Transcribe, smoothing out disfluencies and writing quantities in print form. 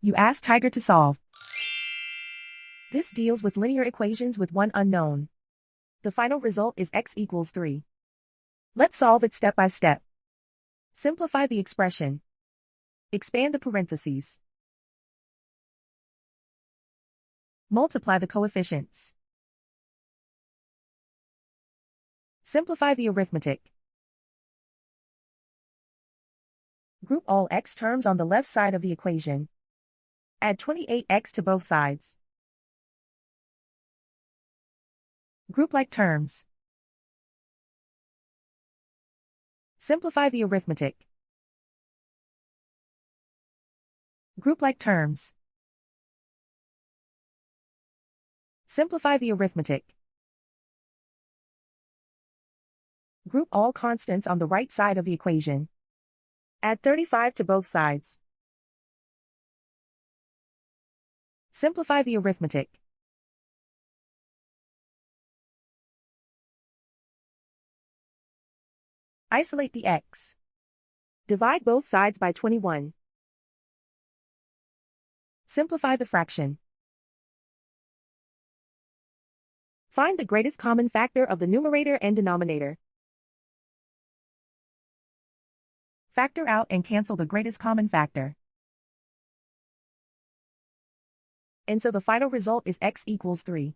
You ask Tiger to solve. This deals with linear equations with one unknown. The final result is x equals 3. Let's solve it step by step. Simplify the expression. Expand the parentheses. Multiply the coefficients. Simplify the arithmetic. Group all x terms on the left side of the equation. Add 28x to both sides. Group like terms. Simplify the arithmetic. Group like terms. Simplify the arithmetic. Group all constants on the right side of the equation. Add 35 to both sides. Simplify the arithmetic. Isolate the x. Divide both sides by 21. Simplify the fraction. Find the greatest common factor of the numerator and denominator. Factor out and cancel the greatest common factor. And so the final result is x equals 3.